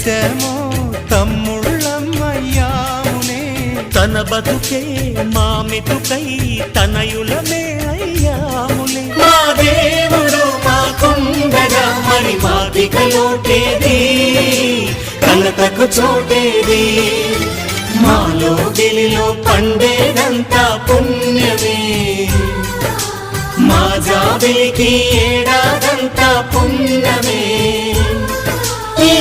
కలిసామో తమ్ముళ్ళమ్మయ్యామునే తన బతుకే మా మెతుకై తనయులమే అయ్యాములే మా దేవుడు మాకుండగా మరి మాదిక లోటేది కలతకు చోటేది మాలో గిలిలో పండేదంతా పుణ్యమే మా జాబిలికి ఏడాదంతా పుణ్యమే ఈ